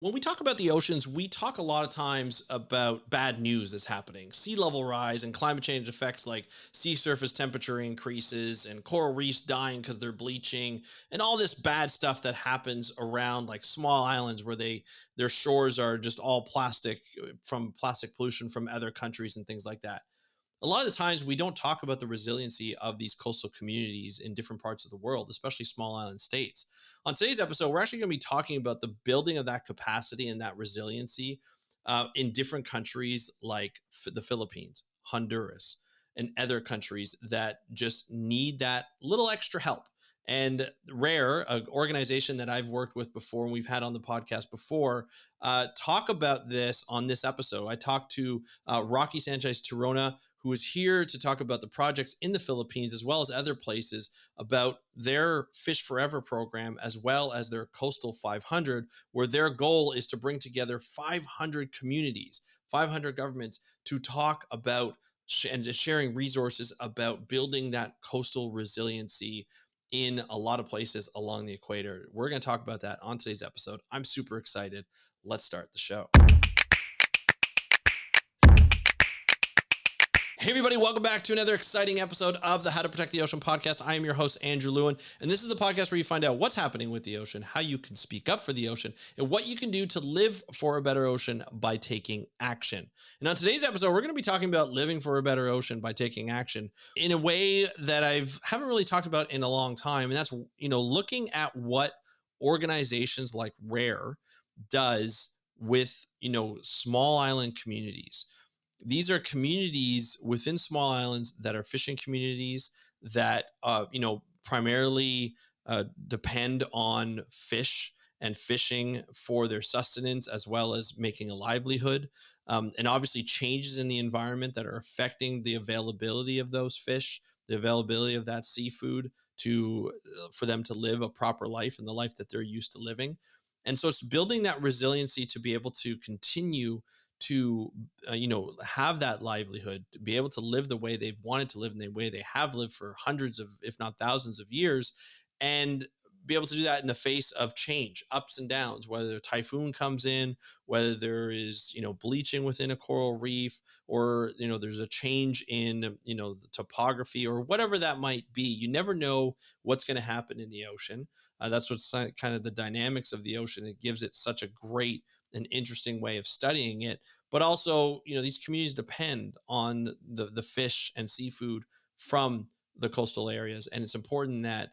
When we talk about the oceans, we talk a lot of times about bad news that's happening. Sea level rise and climate change effects like sea surface temperature increases and coral reefs dying because they're bleaching and all this bad stuff that happens around like small islands where their shores are just all plastic from plastic pollution from other countries and things like that. A lot of the times we don't talk about the resiliency of these coastal communities in different parts of the world, especially small island states. On today's episode, we're actually going to be talking about the building of that capacity and that resiliency in different countries like the Philippines, Honduras, and other countries that just need that little extra help. And Rare, an organization that I've worked with before and we've had on the podcast before, talk about this on this episode. I talked to Rocky Sanchez Tirona, who is here to talk about the projects in the Philippines as well as other places about their Fish Forever program, as well as their Coastal 500, where their goal is to bring together 500 communities, 500 governments to talk about and sharing resources about building that coastal resiliency in a lot of places along the equator. We're going to talk about that on today's episode. I'm super excited. Let's start the show. Hey, everybody, welcome back to another exciting episode of the How to Protect the Ocean podcast. I am your host, Andrew Lewin, and this is the podcast where you find out what's happening with the ocean, how you can speak up for the ocean, and what you can do to live for a better ocean by taking action. And on today's episode, we're going to be talking about living for a better ocean by taking action in a way that haven't really talked about in a long time, and that's looking at what organizations like Rare does with small island communities. These are communities within small islands that are fishing communities that primarily depend on fish and fishing for their sustenance as well as making a livelihood, and obviously changes in the environment that are affecting the availability of those fish, the availability of that seafood to for them to live a proper life and the life that they're used to living. And so it's building that resiliency to be able to continue to have that livelihood, to be able to live the way they've wanted to live and the way they have lived for hundreds of if not thousands of years, and be able to do that in the face of change, ups and downs, whether a typhoon comes in, whether there is bleaching within a coral reef, or there's a change in the topography or whatever that might be. You never know what's going to happen in the ocean. That's what's kind of the dynamics of the ocean. It gives it such a great an interesting way of studying it. But also, these communities depend on the fish and seafood from the coastal areas, and it's important that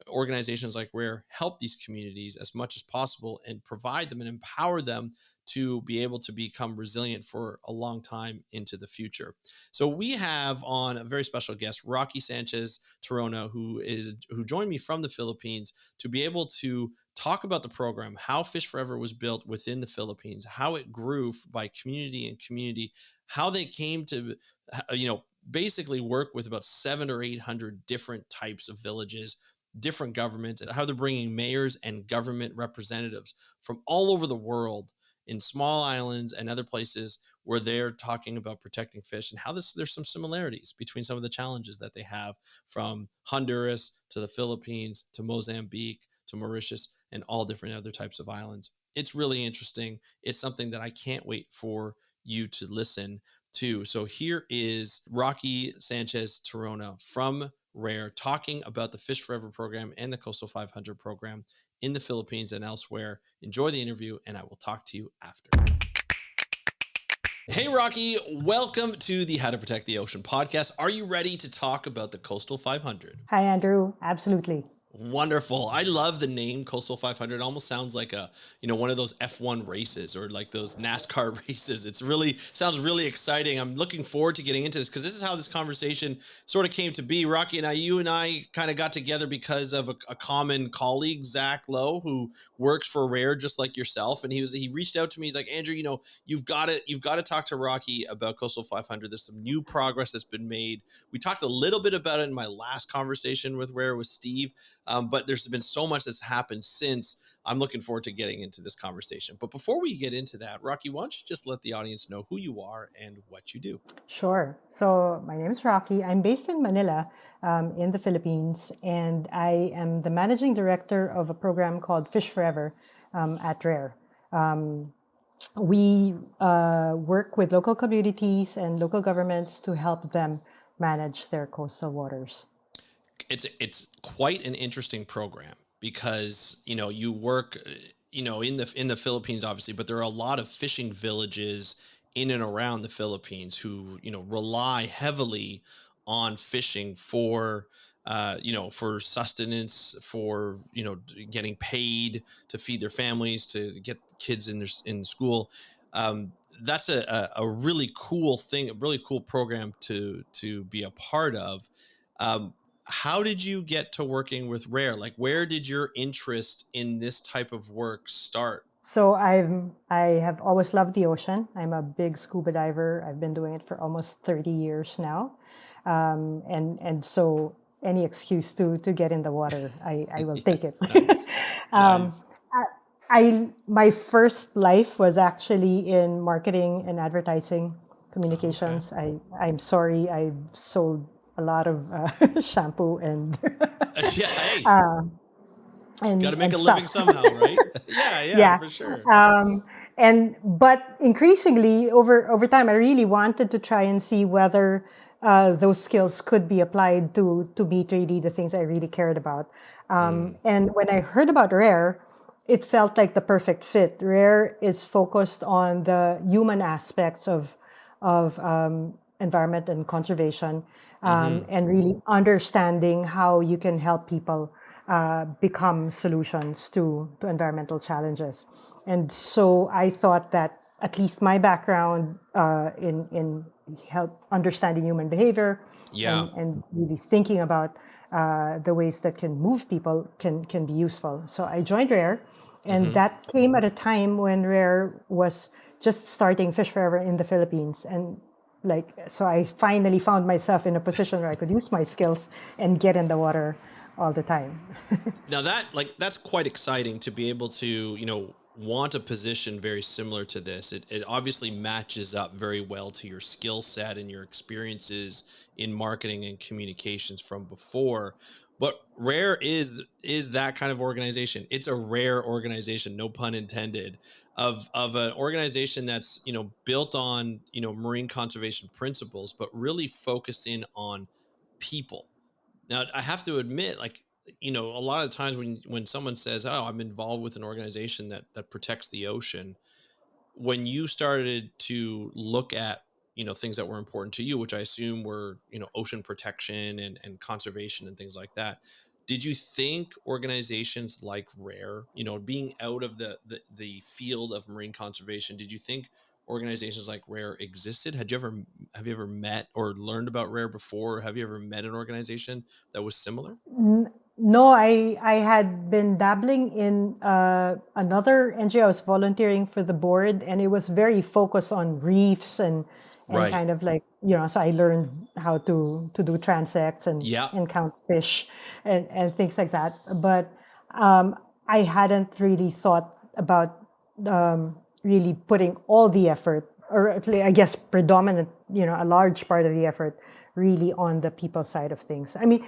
organizations like Rare help these communities as much as possible and provide them and empower them to be able to become resilient for a long time into the future. So we have on a very special guest, Rocky Sanchez Tirona, who joined me from the Philippines to be able to talk about the program, how Fish Forever was built within the Philippines, how it grew by community and community, how they came to, basically work with about 700 or 800 different types of villages, different governments, and how they're bringing mayors and government representatives from all over the world in small islands and other places where they're talking about protecting fish, and how there's some similarities between some of the challenges that they have from Honduras to the Philippines to Mozambique to Mauritius and all different other types of islands. It's really interesting. It's something that I can't wait for you to listen to. So here is Rocky Sanchez Tirona from Rare talking about the Fish Forever program and the Coastal 500 program in the Philippines and elsewhere. Enjoy the interview, and I will talk to you after. Hey, Rocky, welcome to the How to Protect the Ocean podcast. Are you ready to talk about the Coastal 500? Hi, Andrew. Absolutely. Wonderful. I love the name Coastal 500. It almost sounds like one of those F1 races or like those NASCAR races. It's really sounds really exciting. I'm looking forward to getting into this because this is how this conversation sort of came to be. Rocky and you and I kind of got together because of a common colleague, Zach Lowe, who works for Rare just like yourself. And he reached out to me. He's like, Andrew, you've got to talk to Rocky about Coastal 500. There's some new progress that's been made. We talked a little bit about it in my last conversation with Rare with Steve. But there's been so much that's happened since. I'm looking forward to getting into this conversation. But before we get into that, Rocky, why don't you just let the audience know who you are and what you do? Sure. So, my name is Rocky. I'm based in Manila, in the Philippines, and I am the managing director of a program called Fish Forever at Rare. We work with local communities and local governments to help them manage their coastal waters. It's quite an interesting program because you work in the Philippines obviously, but there are a lot of fishing villages in and around the Philippines who rely heavily on fishing for for sustenance, for getting paid to feed their families, to get kids in school. That's a really cool thing, a really cool program to be a part of. um, how did you get to working with Rare? Like, where did your interest in this type of work start? So I have always loved the ocean. I'm a big scuba diver. I've been doing it for almost 30 years now, and so any excuse to get in the water, I will Yeah, take it. nice, um, nice. my first life was actually in marketing and advertising Oh, okay. communications. I'm sorry, I sold a lot of shampoo Yeah, hey, uh, got to make and a living stuff. somehow, right? Yeah, yeah, Yeah. for sure. Um, and but increasingly over time, I really wanted to try and see whether those skills could be applied to meet really the things I really cared about. Mm, And when I heard about Rare, it felt like the perfect fit. Rare is focused on the human aspects of environment and conservation, mm-hmm. and really understanding how you can help people become solutions to environmental challenges. And so I thought that at least my background in help understanding human behavior Yeah. and really thinking about the ways that can move people can be useful. So I joined Rare, and Mm-hmm. that came at a time when Rare was just starting Fish Forever in the Philippines. And like, so I finally found myself in a position where I could use my skills and get in the water all the time. Now that's quite exciting to be able to want a position very similar to this. It obviously matches up very well to your skill set and your experiences in marketing and communications from before. But Rare is that kind of organization. It's a rare organization, no pun intended, of an organization that's built on marine conservation principles, but really focused in on people. Now, I have to admit, like, a lot of times when someone says, "Oh, I'm involved with an organization that protects the ocean," when you started to look at things that were important to you, which I assume were ocean protection and conservation and things like that, did you think organizations like Rare, being out of the field of marine conservation, did you think organizations like Rare existed? Have you ever met or learned about Rare before? Have you ever met an organization that was similar? No, I had been dabbling in another NGO. I was volunteering for the board, and it was very focused on reefs and Right. kind of like, so I learned how to do transects Yeah. and count fish and things like that. But um, I hadn't really thought about really putting all the effort, or at least I guess predominant, a large part of the effort, really on the people side of things. I mean,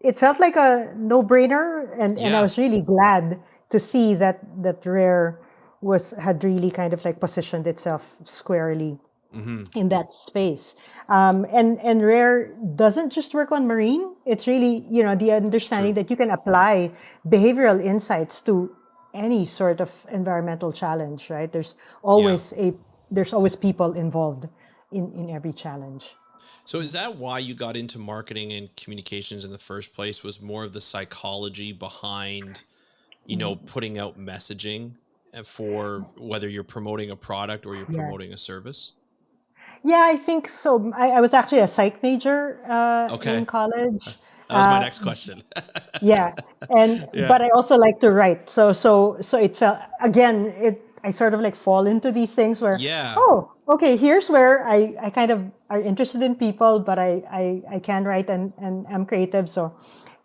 it felt like a no-brainer, and I Yeah. was really glad to see that Rare was had really kind of like positioned itself squarely Hmm. in that space. And Rare doesn't just work on marine. It's really, the It's understanding true. that you can apply behavioral insights to any sort of environmental challenge, right? Yeah. There's always people involved in every challenge. So is that why you got into marketing and communications in the first place, was more of the psychology behind, putting out messaging for whether you're promoting a product or you're Yeah. promoting a service? Yeah, I think so. I was actually a psych major Okay. in college. That was my Uh, next question. yeah, and Yeah. but I also like to write. So it felt, again, it I sort of like fall into these things where, Yeah. oh, okay, here's where I kind of are interested in people, but I can write and I'm creative. So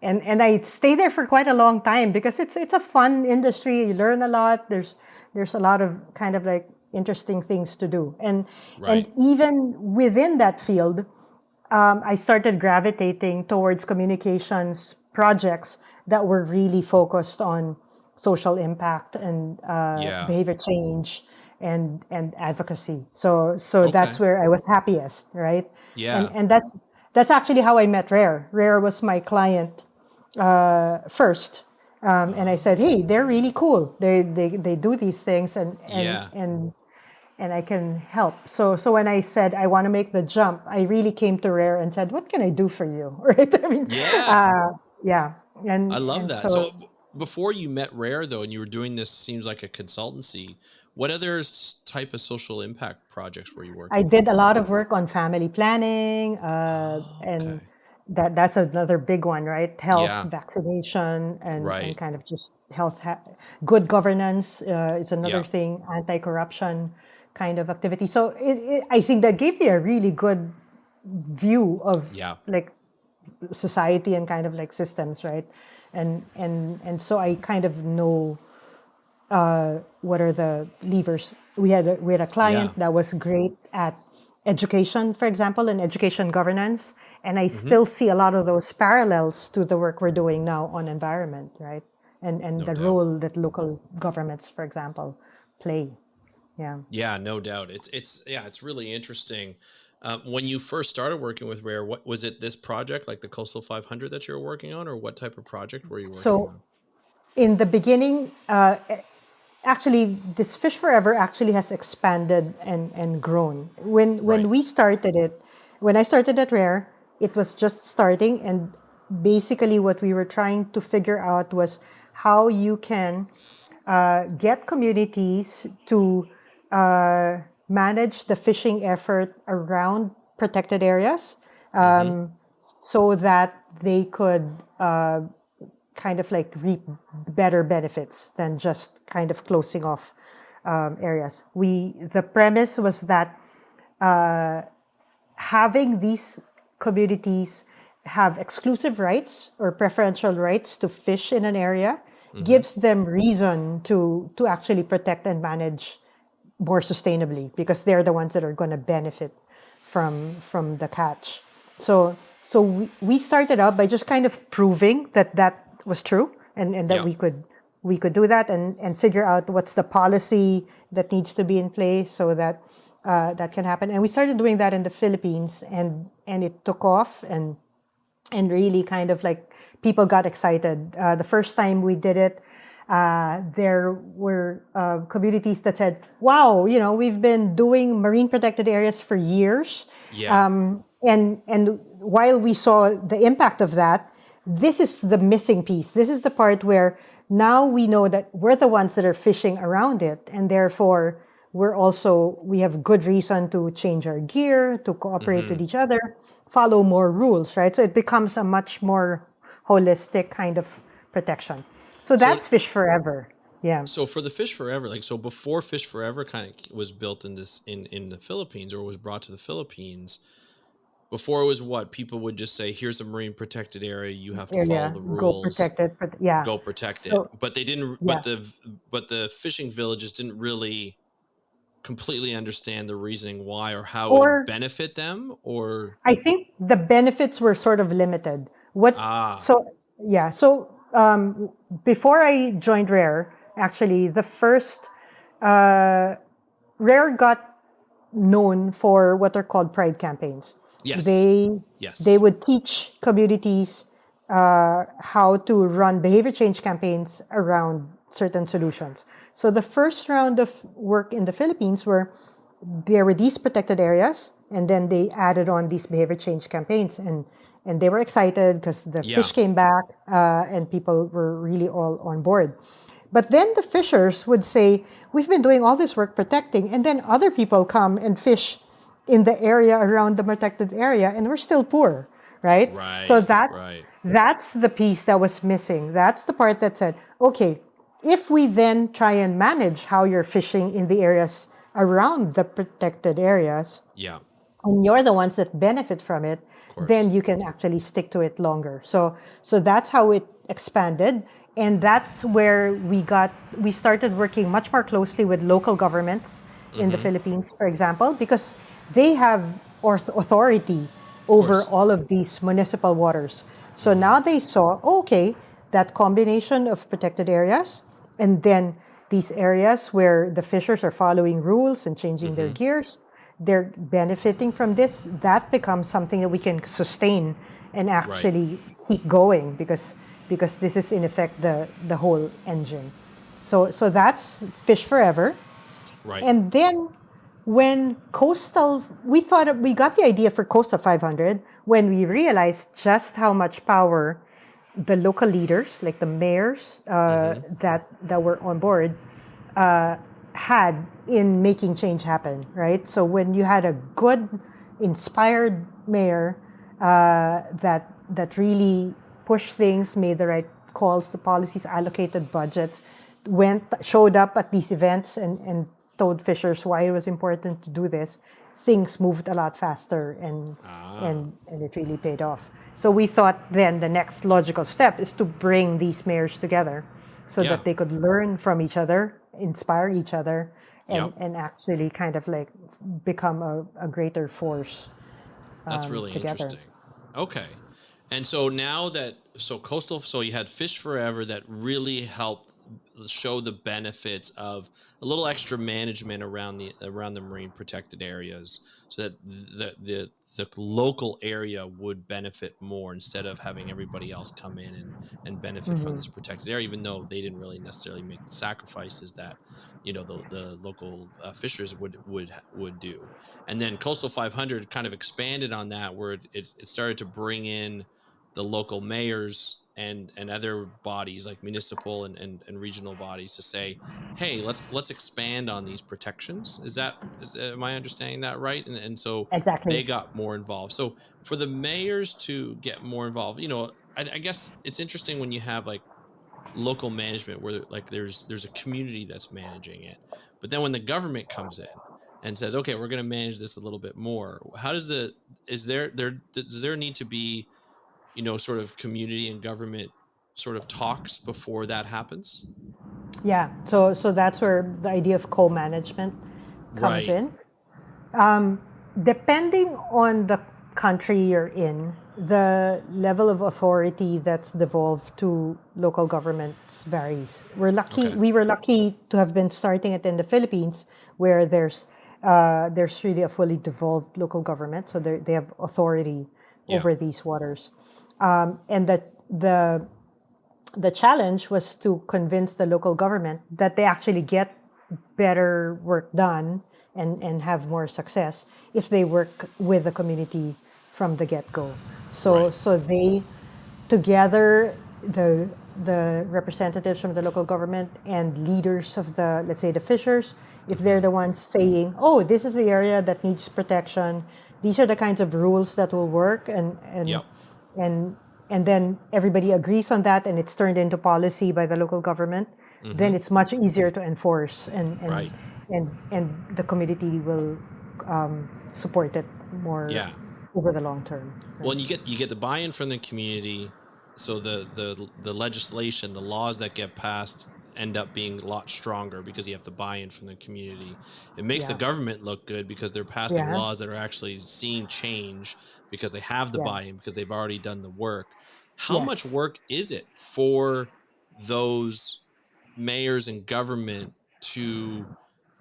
and I stay there for quite a long time because it's a fun industry. You learn a lot. There's a lot of kind of like interesting things to do. And Right. even within that field, I started gravitating towards communications projects that were really focused on social impact and Yeah. behavior change and advocacy. So that's Okay. where I was happiest, right? And Yeah. and that's actually how I met Rare. Rare was my client first. And I said, Oh, hey, they're really cool. They do these things, yeah. and I can help. So when I said I want to make the jump, I really came to Rare and said, what can I do for you? Right? I mean, Yeah. uh, yeah. I love And that. so So before you met Rare though, and you were doing this seems like a consultancy, what other type of social impact projects were you I working on? did a lot of work on family planning, Oh, and okay. that's another big one, right? Health, Yeah. vaccination, and Right. kind of just good governance is another Yeah. thing. Anti-corruption kind of activity. So I think that gave me a really good view of Yeah. like society and kind of like systems, right? And so I kind of know what are the levers. We had a Yeah. client that was great at education, for example, and education governance, and I Hmm. still see a lot of those parallels to the work we're doing now on environment, right? And No the doubt. role that local governments, for example, play. Yeah. Yeah, no doubt. Yeah, it's really interesting. When you first started working with Rare, what was it? This project, like the Coastal 500, that you were working on, or what type of project were you working So on? in the beginning, actually, this Fish Forever actually has expanded and grown. When Right. we started it, when I started at Rare, it was just starting, and basically what we were trying to figure out was how you can get communities to manage the fishing effort around protected areas, Hmm. so that they could kind of like reap better benefits than just kind of closing off areas. The premise was that having these communities have exclusive rights or preferential rights to fish in an area Hmm. gives them reason to actually protect and manage more sustainably, because they're the ones that are going to benefit from the catch. So we started out by just kind of proving that that was true, and that Yeah. we could do that, and figure out what's the policy that needs to be in place so that that can happen. And we started doing that in the Philippines, and it took off, and really kind of like people got excited. The first time we did it, there were communities that said, "Wow, we've been doing marine protected areas for years, Yeah. and while we saw the impact of that, this is the missing piece. This is the part where now we know that we're the ones that are fishing around it, and therefore we have good reason to change our gear, to cooperate with Hmm. each other, follow more rules, right? So it becomes a much more holistic kind of protection. So So that's Fish Forever. Yeah. so for the Fish Forever, like so before Fish Forever kind of was built in the Philippines, or was brought to the Philippines, before it was what people would just say, here's a marine protected area, you have to follow Area, the go rules, protect it. But yeah. go protect it. So But they didn't yeah. but the fishing villages didn't really completely understand the reasoning why or how it would Or benefit them, or I think the benefits were sort of limited. What ah, so yeah, so before I joined Rare, actually the first Rare got known for what are called pride campaigns. yes. They they Yes. would teach communities how to run behavior change campaigns around certain solutions. So the first round of work in the Philippines were there were these protected areas, and then they added on these behavior change campaigns, and they were excited because the fish Yeah. came back, and people were really all on board. But then the fishers would say, we've been doing all this work protecting, and then other people come and fish in the area around the protected area, and we're still poor, right? So Right. Right. that's the piece that was missing. That's the part that said, okay, if we then try and manage how you're fishing in the areas around the protected areas, Yeah. and you're the ones that benefit from it, Of then course. you can actually stick to it longer. So that's how it expanded, and that's where we started working much more closely with local governments in the Hmm. Philippines, for example, because they have authority Of over course. all of these municipal waters. So Hmm. now they saw, okay, that combination of protected areas And then these areas where the fishers are following rules and changing their Mm-hmm. gears, they're benefiting from this. That becomes something that we can sustain and Right. actually keep going, because this is in effect the whole engine. So that's Fish Forever. Right. And then when coastal, we thought we got the idea for Coastal 500 when we realized just how much power the local leaders, like the mayors Mm-hmm. that were on board, uh, had in making change happen. Right. So when you had a good, inspired mayor that really pushed things, made the right calls, the policies, allocated budgets, showed up at these events and told fishers why it was important to do this, things moved a lot faster, and Ah. and it really paid off. So we thought then the next logical step is to bring these mayors together so Yeah. that they could learn from each other, inspire each other, Yep. and actually kind of like become a greater force That's really together. interesting. Okay. And so now that coastal, so you had Fish Forever that really helped show the benefits of a little extra management around the marine protected areas, so that the local area would benefit more instead of having everybody else come in and benefit from Hmm. this protected area, even though they didn't really necessarily make the sacrifices that Yes, the local fishers would do. And then Coastal 500 kind of expanded on that, where it started to bring in the local mayors and other bodies like municipal and regional bodies to say, hey, let's expand on these protections. Am I understanding that right? And so exactly. they got more involved. So for the mayors to get more involved, I guess it's interesting when you have like local management where like there's a community that's managing it, but then when the government comes in and says, okay, we're going to manage this a little bit more, how does it is there does there need to be sort of community and government sort of talks before that happens? Yeah. So that's where the idea of co-management comes Right. in. Um, Depending on the country you're in, the level of authority that's devolved to local governments varies. Okay. We were lucky to have been starting it in the Philippines, where there's really a fully devolved local government, so they have authority Yeah. over these waters, and that the challenge was to convince the local government that they actually get better work done and have more success if they work with the community from the get-go. So Right. so they together, the representatives from the local government and leaders of the, let's say, the fishers, if they're Hmm. the ones saying, oh, this is the area that needs protection, these are the kinds of rules that will work, Yep. and and then everybody agrees on that and it's turned into policy by the local government, then Hmm. it's much easier to enforce, Right. and the community will support it more Yeah. over the long term, Well, right? and you get the buy-in from the community, so the legislation, the laws that get passed end up being a lot stronger because you have the buy-in from the community. It makes the Yeah, government look good because they're passing yeah, laws that are actually seeing change because they have the yeah, buy-in because they've already done the work. How much yes, work is it for those mayors and government to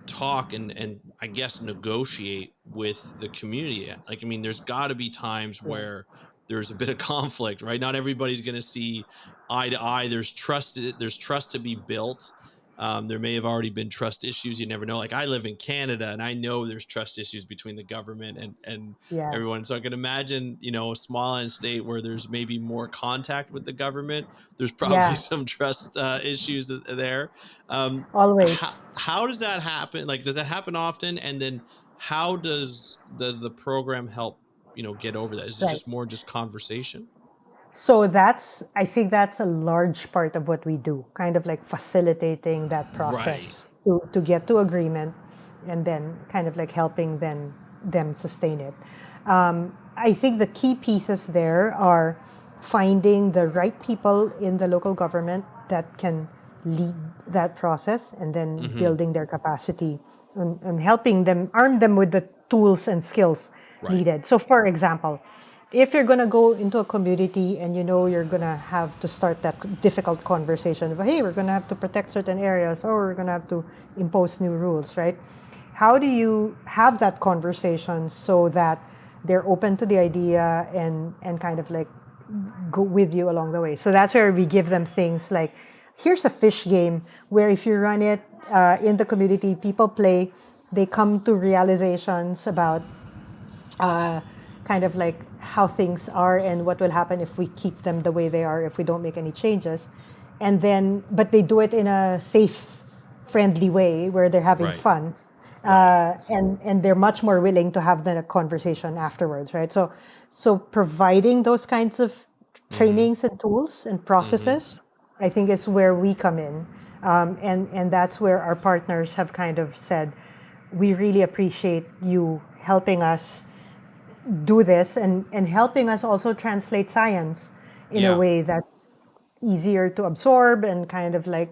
talk and I guess negotiate with the community? Like, I mean, there's got to be times yeah, where there's a bit of conflict, right? Not everybody's going to see eye to eye. There's trust to be built. There may have already been trust issues. You never know. Like, I live in Canada and I know there's trust issues between the government and yeah, everyone. So I can imagine, a small island state where there's maybe more contact with the government. There's probably yeah, some trust issues there. always. How does that happen? Like, does that happen often? And then how does the program help, get over that? Is it Right. just more just conversation? So I think that's a large part of what we do, kind of like facilitating that Right. process to get to agreement, and then kind of like helping them sustain it. I think the key pieces there are finding the right people in the local government that can lead that process, and then Hmm. building their capacity, and helping them, arm them with the tools and skills Right. needed. So, for example, if you're going to go into a community and you know you're going to have to start that difficult conversation of, hey, we're going to have to protect certain areas or we're going to have to impose new rules, right? How do you have that conversation so that they're open to the idea and kind of like go with you along the way? So that's where we give them things like, here's a fish game where if you run it in the community, people play, they come to realizations about uh, kind of like how things are and what will happen if we keep them the way they are if we don't make any changes. And then, but they do it in a safe, friendly way where they're having Right. fun. Right. And they're much more willing to have the conversation afterwards, right? So providing those kinds of Mm-hmm. trainings and tools and Mm-hmm. processes, I think is where we come in, and that's where our partners have kind of said, we really appreciate you helping us do this and helping us also translate science in a Yeah. way that's easier to absorb and kind of like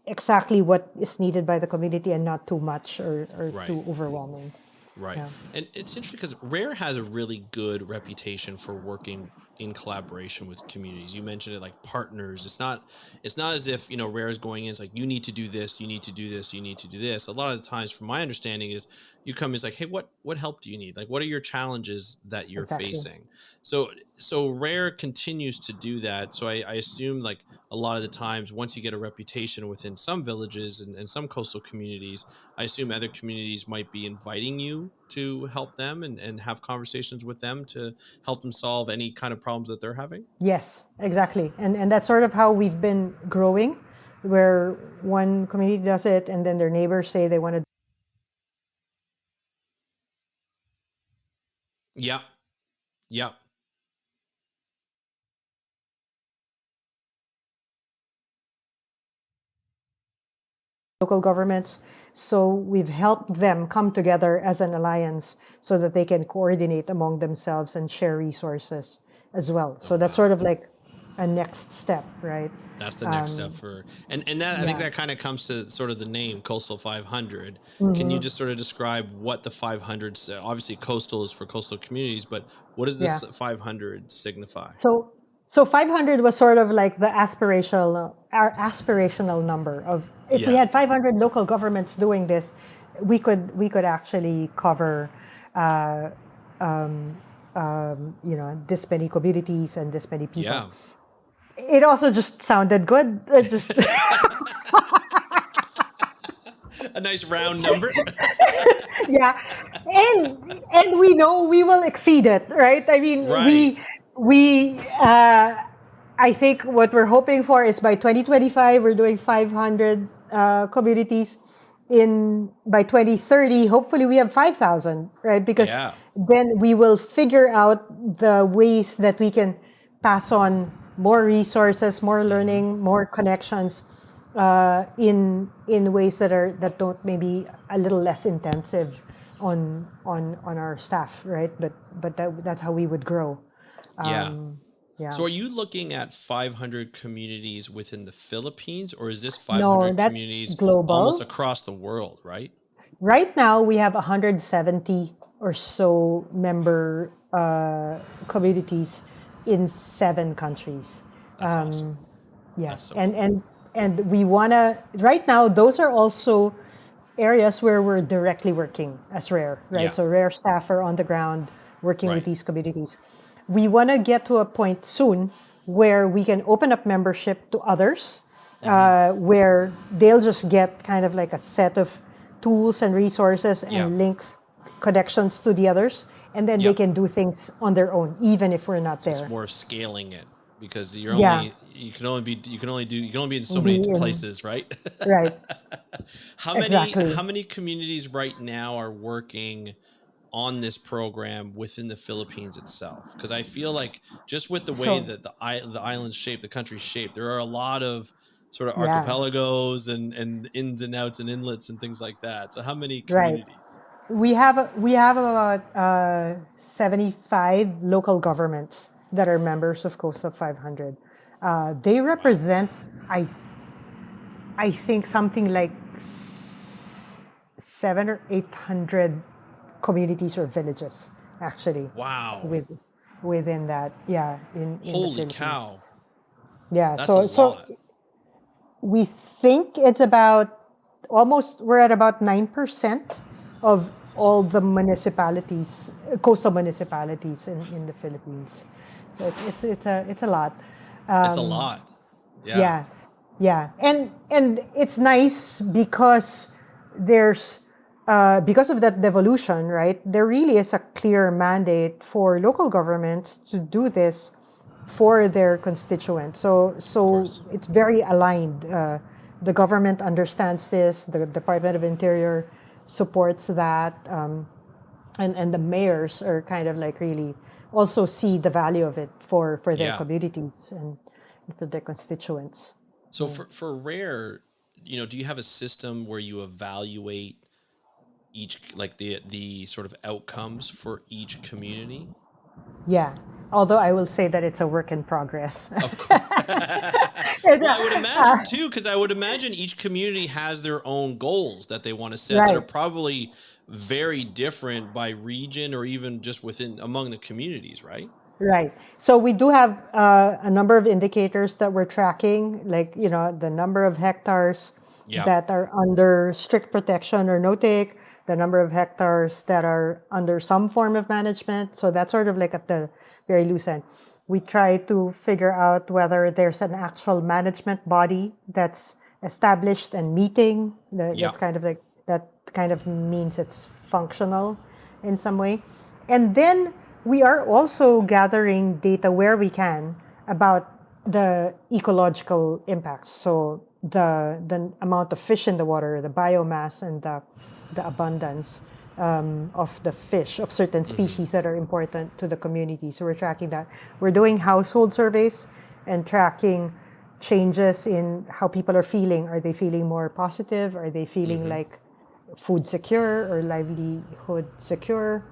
exactly what is needed by the community and not too much or Right. too overwhelming. Right. Yeah, And it's interesting because Rare has a really good reputation for working in collaboration with communities. You mentioned it like partners. It's not as if, Rare is going in, it's like, you need to do this, you need to do this, you need to do this. A lot of the times, from my understanding, is you come is like, hey, what help do you need? Like, what are your challenges that you're exactly. facing? So Rare continues to do that. So I assume, like, a lot of the times, once you get a reputation within some villages and some coastal communities, I assume other communities might be inviting you to help them and have conversations with them to help them solve any kind of problems that they're having. Yes, exactly. And that's sort of how we've been growing, where one community does it and then their neighbors say they want to Yeah. Yeah. local governments. So we've helped them come together as an alliance so that they can coordinate among themselves and share resources as well. Oh, So that's wow. sort of like a next step, right? That's the next step Um, for, and that, I think yeah. that kind of comes to sort of the name Coastal 500. Can you Hmm. just sort of describe what the 500, obviously coastal is for coastal communities, but what does Yeah. this 500 signify? So 500 was sort of like the aspirational, our aspirational number of, if we Yeah. had 500 local governments doing this, we could actually cover uh, um, this many communities and this many people. Yeah. It also just sounded good. It just A nice round number. yeah, and we know we will exceed it, right? I mean, Right. we I think what we're hoping for is by 2025 we're doing 500 communities. In by 2030, hopefully we have 5,000, right? Because Yeah. then we will figure out the ways that we can pass on more resources, more Hmm. learning, more connections in ways that don't maybe a little less intensive on our staff, right? But that's how we would grow. Yeah. Um, yeah. So are you looking at 500 communities within the Philippines, or is this No, 500 that's communities almost global. across the world, right? Right now, we have 170 or so member communities in 7 countries. That's awesome. Um, yeah, That's so and cool. and and we wanna. Right now, those are also areas where we're directly working as Rare, right? Yeah. So Rare staff are on the ground working with Right. these communities. We want to get to a point soon where we can open up membership to others, Hmm. where they'll just get kind of like a set of tools and resources Yeah. and links, connections to the others, and then they Yep. can do things on their own, even if we're not So it's there. more of scaling it, because Yeah, you can only be in so be many in places, right? right, How exactly. many communities right now are working on this program within the Philippines itself? Because I feel like, just with the way So that the island's shaped, the country's shaped, there are a lot of sort of yeah, archipelagos and ins and outs and inlets and things like that. So how many right. communities? We have about 75 local governments that are members of Coastal 500. They Wow. represent, I I think, something like 700 or 800 communities or villages, actually. Wow. With within that. Yeah, in the Holy cow. Philippines. Yeah. That's a So lot. we think it's about almost we're at about 9% of all the municipalities, coastal municipalities in the Philippines. So it's a lot. It's a Um, lot. Yeah. yeah, yeah, and it's nice because there's because of that devolution, right? There really is a clear mandate for local governments to do this for their constituents. Of So course. it's very aligned. The government understands this. The Department of Interior supports that, and the mayors are kind of like really also see the value of it for their Yeah. communities and for their constituents. So for rare, do you have a system where you evaluate each, like the sort of outcomes for each community? Yeah. Although I will say that it's a work in progress. Of course. It's, Well, I would imagine too, because I would imagine each community has their own goals that they want to set that are right. probably very different by region or even just within among the communities, right? Right. So we do have a number of indicators that we're tracking, like the number of hectares Yeah. that are under strict protection or no-take, the number of hectares that are under some form of management. So that's sort of like at the very loose end. We try to figure out whether there's an actual management body that's established and meeting. Yeah. That's kind of like that kind of means it's functional in some way. And then we are also gathering data where we can about the ecological impacts. So the amount of fish in the water, the biomass, and the abundance of the fish of certain Hmm. species that are important to the community. So we're tracking that. We're doing household surveys and tracking changes in how people are feeling. Are they feeling more positive? Are they feeling Hmm. like food secure or livelihood secure,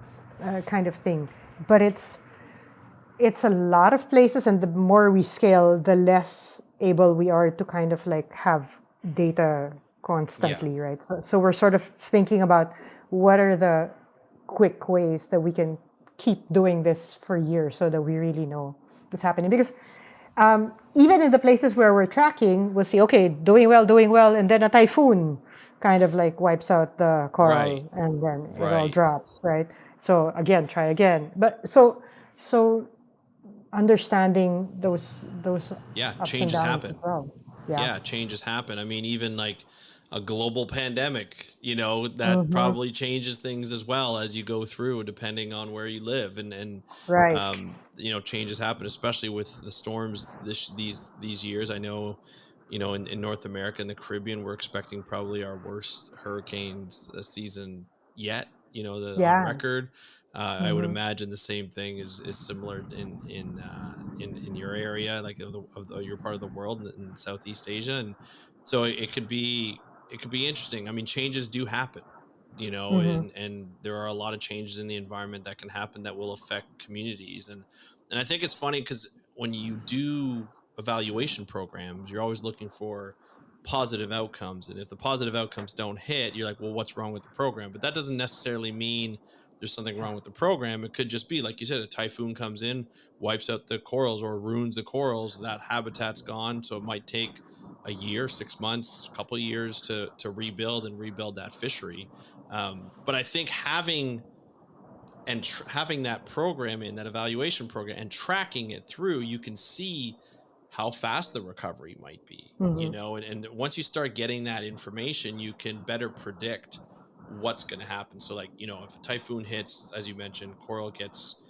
kind of thing? But it's a lot of places, and the more we scale, the less able we are to kind of like have data Yeah. constantly, right? So we're sort of thinking about what are the quick ways that we can keep doing this for years so that we really know what's happening. Because even in the places where we're tracking, we'll see, okay, doing well, and then a typhoon kind of like wipes out the Right. coral, and then it all Right. drops, right? So again, try again. But so understanding those Yeah. ups and Changes downs happen. as well. Yeah. Yeah, changes happen. I mean, even like a global pandemic, that Hmm. probably changes things as well as you go through, depending on where you live, and Right. changes happen, especially with the storms these years. I know, in North America and the Caribbean, we're expecting probably our worst hurricanes season yet. The on Yeah. record. I would Hmm. imagine the same thing is similar in your area, like your part of the world in Southeast Asia, and so it could be interesting. I mean, changes do happen, Hmm. and there are a lot of changes in the environment that can happen that will affect communities, and I think it's funny because when you do evaluation programs, you're always looking for positive outcomes, and if the positive outcomes don't hit, you're like, well, what's wrong with the program? But that doesn't necessarily mean there's something wrong with the program. It could just be, like you said, a typhoon comes in, wipes out the corals or ruins the corals. That habitat's gone, so it might take a year, 6 months, a couple of years to rebuild and rebuild that fishery. But I think having that program in that evaluation program and tracking it through, you can see how fast the recovery might be, Hmm. and once you start getting that information, you can better predict what's going to happen. So, like, if a typhoon hits, as you mentioned, coral gets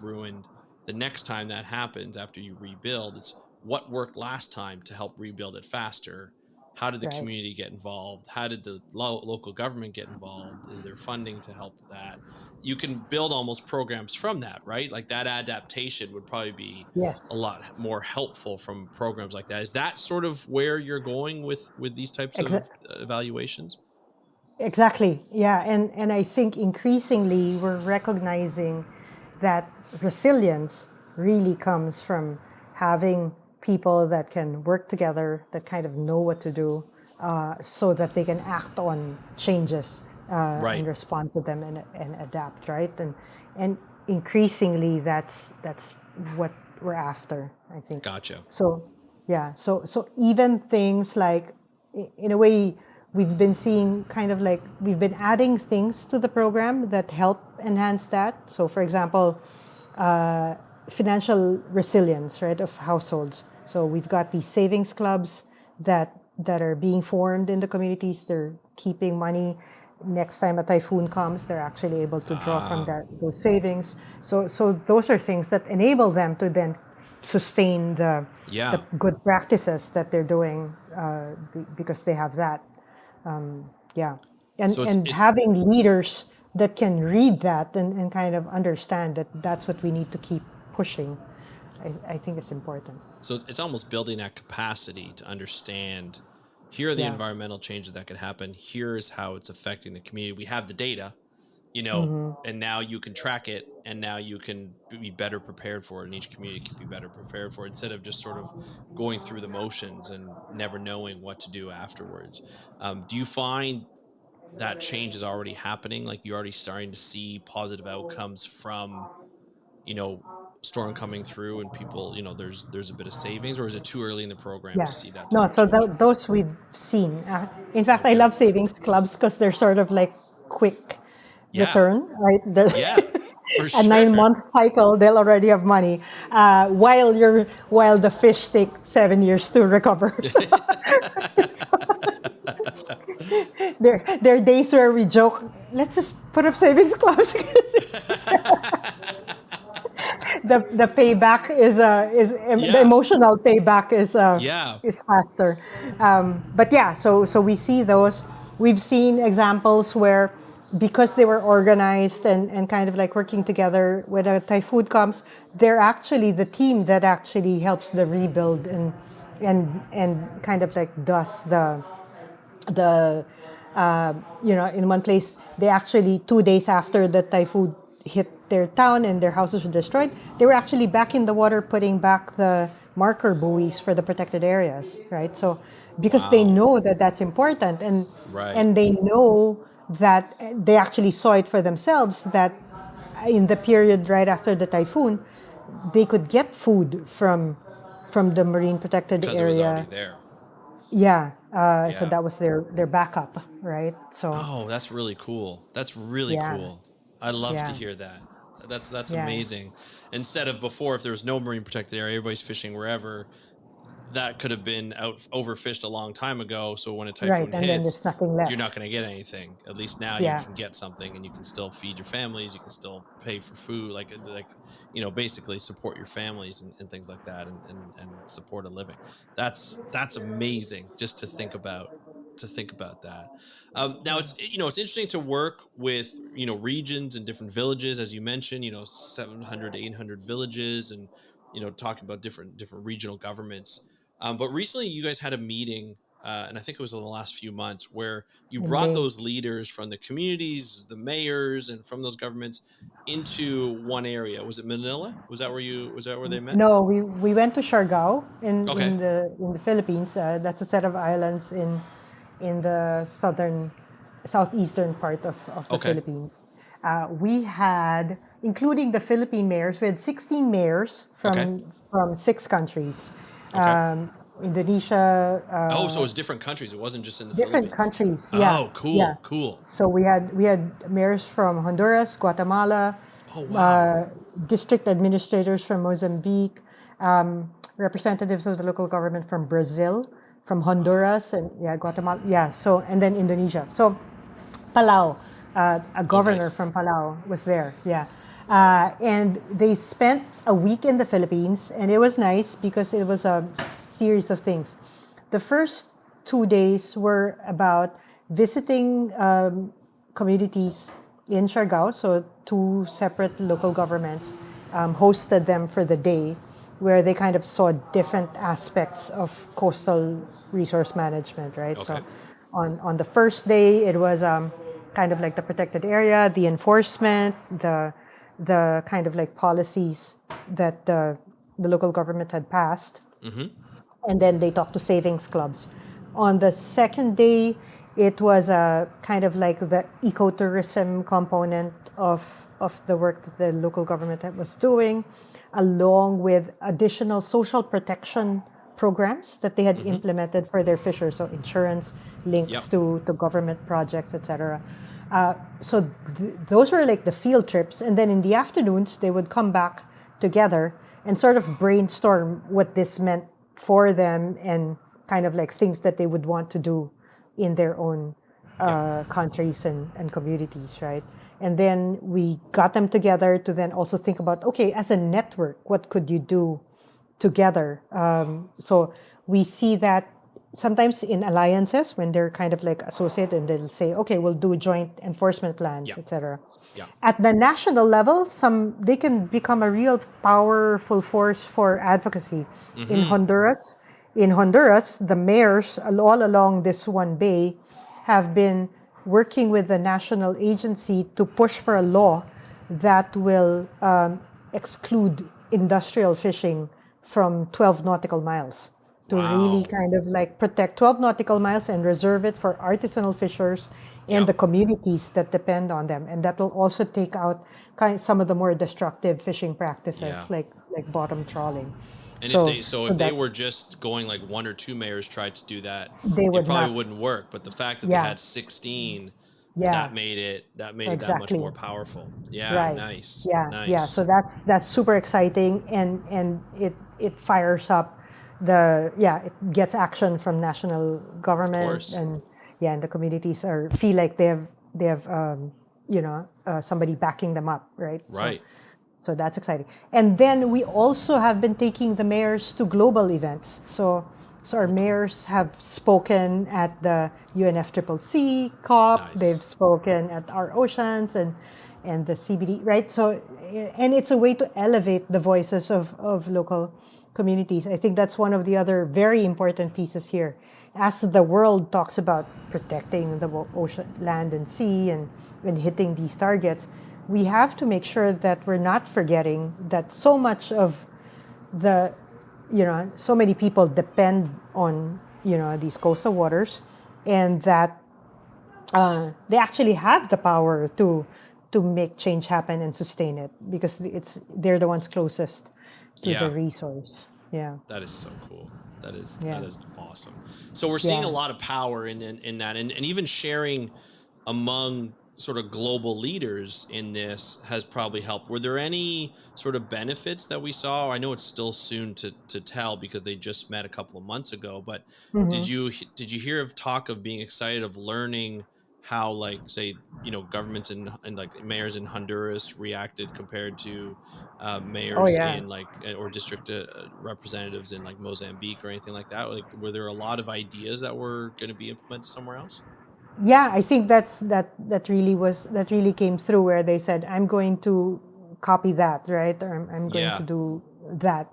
ruined, the next time that happens after you rebuild, it's what worked last time to help rebuild it faster. How did the Right. community get involved? How did the local government get involved? Is there funding to help that? You can build almost programs from that, right? Like, that adaptation would probably be a Yes. lot more helpful from programs like that. Is that sort of where you're going with these types of Exa- evaluations? Exactly. Yeah. And I think increasingly we're recognizing that resilience really comes from having people that can work together, that kind of know what to do, so that they can act on changes, Right. and respond to them, and adapt, right? And increasingly that's what we're after, I think. Gotcha. So yeah, so even things like, in a way, we've been seeing kind of like we've been adding things to the program that help enhance that. So for example, uh, financial resilience, right, of households. So we've got these savings clubs that are being formed in the communities. They're keeping money. Next time a typhoon comes, they're actually able to draw from Ah, those savings. So those are things that enable them to then sustain the yeah. good practices that they're doing, because they have that. Yeah, and So and having leaders that can read that and kind of understand that that's what we need to keep pushing. I think it's important. it's almost building that capacity to understand, here are the Yeah. environmental changes that could happen. Here's how it's affecting the community. We have the data, Hmm. and now you can track it, and now you can be better prepared for it, and each community can be better prepared for it, instead of just sort of going through the motions and never knowing what to do afterwards. Do you find that change is already happening? Like, you're already starting to see positive outcomes from, you know, storm coming through, and people, there's a bit of savings, or is it too early in the program to Yeah. see that No, type of so change? those we've seen. In fact, I Okay. love savings clubs because they're sort of like quick Yeah. return, right? They're Yeah. For a sure. 9 month cycle, they'll already have money. While the fish take 7 years to recover. There are days where we joke, let's just put up savings clubs. The payback is the Yeah. emotional payback Yeah. is faster. But yeah, so we see those. We've seen examples where, because they were organized and kind of like working together, when a typhoon comes, they're actually the team that actually helps the rebuild and kind of like does the in one place, they actually 2 days after the typhoon hit their town and their houses were destroyed, they were actually back in the water putting back the marker buoys for the protected areas, right? So because they Wow. know that that's important, Right. and they know that they actually saw it for themselves, that in the period right after the typhoon, they could get food from the marine protected Because it was already area. there. Yeah, so Yeah. that was their backup, right? So Oh, that's really cool. That's really yeah, cool. I love to yeah, hear that. That's yeah, amazing. Instead of before, if there was no marine protected area, everybody's fishing wherever, that could have been out overfished a long time ago. So when a right. typhoon And then hits, there's nothing you're not left. going to get anything. At least now you Yeah, can get something, and you can still feed your families. You can still pay for food, basically support your families, and things like that, and support a living. That's amazing, just to think about that. Now, it's interesting to work with, regions and different villages, as you mentioned, 700 to 800 villages, and talking about different regional governments. But recently, you guys had a meeting, and I think it was in the last few months, where you in brought May. those leaders from the communities, the mayors, and from those governments into one area. Was it Manila? Was that where they met? No, we went to Siargao Okay. in the Philippines. That's a set of islands in the southeastern part of the Okay. Philippines. We had, including the Philippine mayors, we had 16 mayors Okay. from 6 countries. Okay. Indonesia, Oh, so it was different countries. It wasn't just in the different Philippines. countries. Yeah, Oh, yeah. cool. Cool. So we had mayors from Honduras, Guatemala, Oh, wow. uh, district administrators from Mozambique, representatives of the local government from Brazil, from Wow. Honduras, and yeah, Guatemala. Yeah. So and then Indonesia. So Palau, a Oh, governor nice. from Palau was there. Yeah. And they spent a week in the Philippines, and it was nice because it was a series of things. The first 2 days were about visiting communities in Siargao, so two separate local governments hosted them for the day, where they kind of saw different aspects of coastal resource management, right? So Okay. on the first day, it was kind of like the protected area, the enforcement, the kind of like policies that the local government had passed, Mm-hmm. and then they talked to savings clubs. On the second day, it was a kind of like the ecotourism component, of the work that the local government was doing, along with additional social protection programs that they had implemented for their fishers, so insurance Yep. links to government projects, etc. So those were like the field trips, and then in the afternoons they would come back together and sort of brainstorm what this meant for them and kind of like things that they would want to do in their own countries and communities, right? And then we got them together to then also think about, okay, as a network, what could you do together? So we see that sometimes in alliances when they're kind of like associated, and they'll say, okay, we'll do joint enforcement plans, Yeah. etc. Yeah. At the national level, they can become a real powerful force for advocacy. In Honduras, the mayors all along this one bay have been working with the national agency to push for a law that will exclude industrial fishing from 12 nautical miles to really Wow. kind of like protect 12 nautical miles and reserve it for artisanal fishers and Yep. the communities that depend on them. And that will also take out some of the more destructive fishing Yeah. practices like bottom trawling. And if So, they so so if they that were just going like one or two mayors tried to do that, they it would probably not, wouldn't work. But the fact that they yeah, had 16, yeah, that made it that much exactly. more powerful. Yeah, Right. nice. Yeah. So Nice. that's super exciting, and it fires up it gets action from national Of government, course. and the communities are feel like they have somebody backing them up, right? So Right. that's exciting. And then we also have been taking the mayors to global events. So our Oh, cool. mayors have spoken at the UNFCCC COP. They've Nice. spoken at our oceans and the CBD, right? So, and it's a way to elevate the voices of local communities. I think that's one of the other very important pieces here. As the world talks about protecting the ocean, land, and sea, and hitting these targets, we have to make sure that we're not forgetting that so much of the, so many people depend on, these coastal waters, and that they actually have the power to make change happen and sustain it because they're the ones closest to the Yeah. resource. Yeah. That is so cool. That Yeah. is awesome. So we're seeing a Yeah. lot of power in that, and even sharing among sort of global leaders in this has probably helped. Were there any sort of benefits that we saw? I know it's still soon to tell because they just met a couple of months ago, but Hmm. did you hear of talk of being excited of learning how, like, say, governments and like mayors in Honduras reacted compared to Oh mayors yeah. in like or district representatives in like Mozambique or anything like that? Like, were there a lot of ideas that were going to be implemented somewhere else? Yeah, I think that really came through where they said, I'm going to copy that, right? Or I'm going to Yeah. do that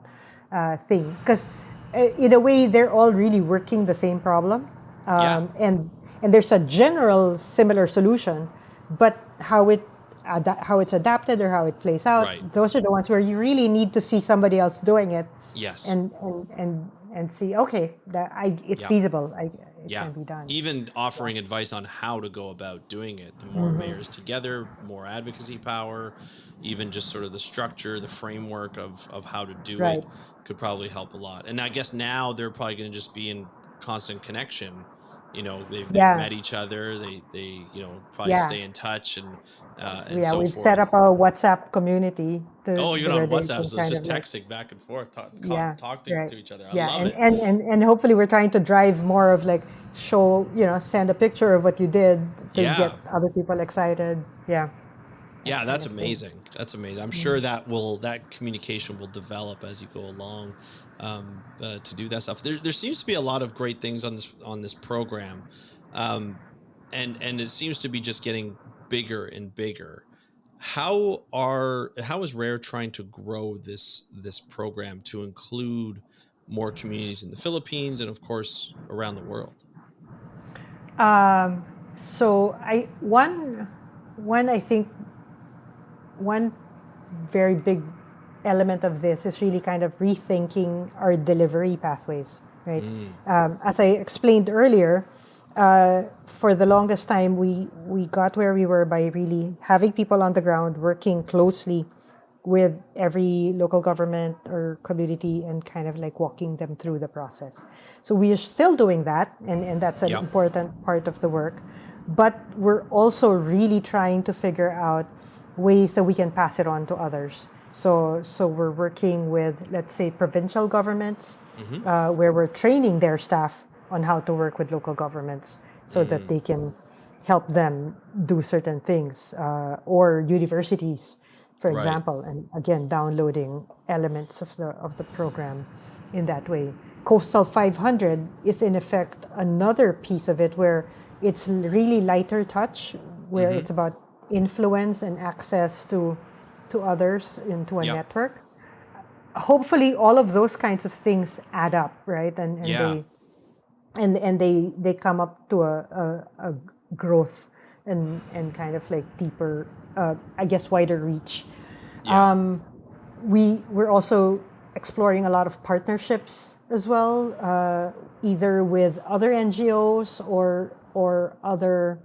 thing. Because in a way, they're all really working the same problem. Yeah. And there's a general similar solution, but how it's adapted or how it plays Right. out, those are the ones where you really need to see somebody else doing it Yes. and see, okay, it's Yeah. feasible. It Yeah. can be done. Even offering advice on how to go about doing it. The more Hmm. mayors together, more advocacy power, even just sort of the structure, the framework of how to do Right. it could probably help a lot. And I guess now they're probably going to just be in constant connection. They've Yeah. met each other. They probably Yeah. stay in touch and Yeah. so We've set up forth. a WhatsApp community Oh, even where on they WhatsApp, can so it's kind of just like, texting back and forth, yeah, talking right. to each other. I Yeah. love And, it. and, and, and hopefully we're trying to drive more of like send a picture of what you did to get Yeah. other people excited. Yeah. That Yeah, kind that's of thing. amazing. That's amazing. I'm sure Mm. that communication will develop as you go along to do that stuff. There seems to be a lot of great things on this program, um, and it seems to be just getting bigger and bigger. How is Rare trying to grow this program to include more communities in the Philippines and of course around the world? Um, so I think one very big element of this is really kind of rethinking our delivery pathways, right? Mm, As I explained earlier, for the longest time, we got where we were by really having people on the ground working closely with every local government or community and kind of like walking them through the process. So we are still doing that, and that's an Yeah. important part of the work. But we're also really trying to figure out ways that we can pass it on to others. So we're working with, let's say, provincial governments, Mm-hmm. where we're training their staff on how to work with local governments so that Mm. they can help them do certain things, or universities, for Right. example, and again downloading elements of the program in that way. Coastal 500 is in effect another piece of it where it's really lighter touch, where Mm-hmm. it's about influence and access to others into a Yeah. network. Hopefully all of those kinds of things add up, right? And Yeah. they come up to a growth and kind of like deeper, I guess, wider reach. Yeah. We're also exploring a lot of partnerships as well, either with other NGOs or other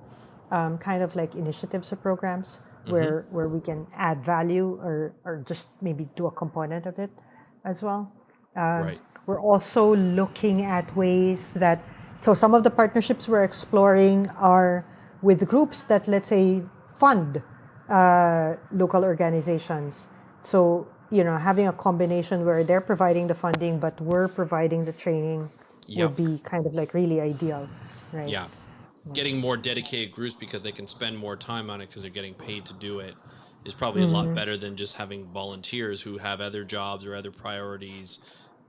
kind of like initiatives or programs Mm-hmm. where we can add value or just maybe do a component of it as well. Um, Right. we're also looking at ways that, so some of the partnerships we're exploring are with groups that, let's say, fund local organizations. So, having a combination where they're providing the funding, but we're providing the training Yep. would be kind of like really ideal, right? Yeah. Getting more dedicated groups because they can spend more time on it because they're getting paid to do it is probably a lot Mm-hmm. better than just having volunteers who have other jobs or other priorities,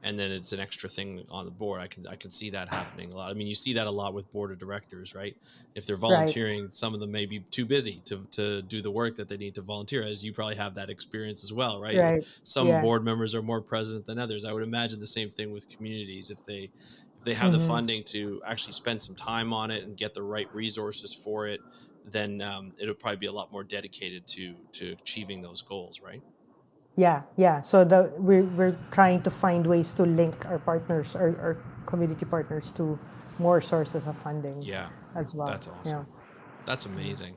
and then it's an extra thing on the board. I can see that happening a lot. I mean, you see that a lot with board of directors, right? If they're Right, volunteering, some of them may be too busy to do the work that they need to volunteer, as you probably have that experience as well, right? right. Some Yeah. board members are more present than others. I would imagine the same thing with communities. If they have the Mm-hmm. funding to actually spend some time on it and get the right resources for it, then it'll probably be a lot more dedicated to achieving those goals, right? Yeah, yeah. So we're trying to find ways to link our partners, our community partners, to more sources of funding Yeah, as well. that's Yeah. awesome. That's amazing.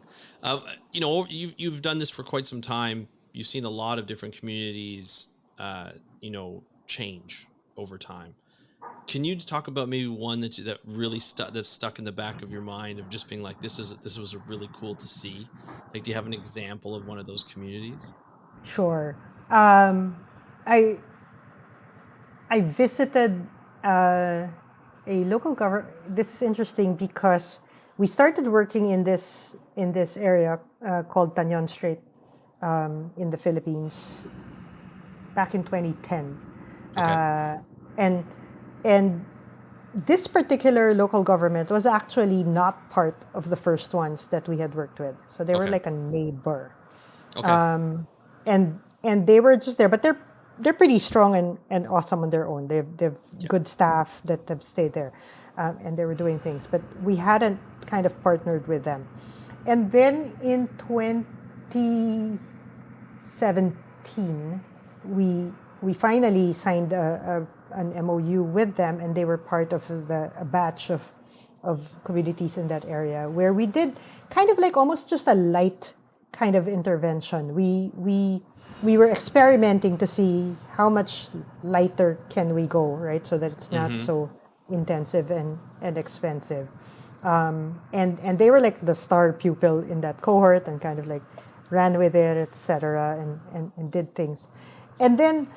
You've done this for quite some time. You've seen a lot of different communities, change over time. Can you talk about maybe one that really stuck in the back of your mind of just being like, this was really cool to see? Like, do you have an example of one of those communities? Sure. Um, I I visited a local government. This is interesting because we started working in this area called Tanyon Strait, in the Philippines back in 2010, Okay. and and this particular local government was actually not part of the first ones that we had worked with. So they were Okay. like a neighbor, Okay. um, and they were just there, but they're pretty strong and awesome on their own. They've Yeah. good staff that have stayed there, and they were doing things. But we hadn't kind of partnered with them. And then in 2017, we finally signed an MOU with them, and they were part of a batch of communities in that area where we did kind of like almost just a light kind of intervention. We were experimenting to see how much lighter can we go, right? So that it's not Mm-hmm. so intensive and expensive. And they were like the star pupil in that cohort and kind of like ran with it, etc., and did things. And then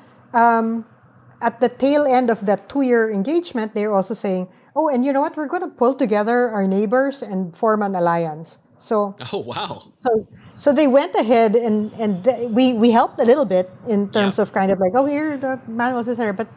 at the tail end of that 2-year engagement, they're also saying, "Oh, and you know what? We're going to pull together our neighbors and form an alliance." Oh, wow. So they went ahead we helped a little bit in Yeah. terms of kind of like, oh, here the manuals is there, but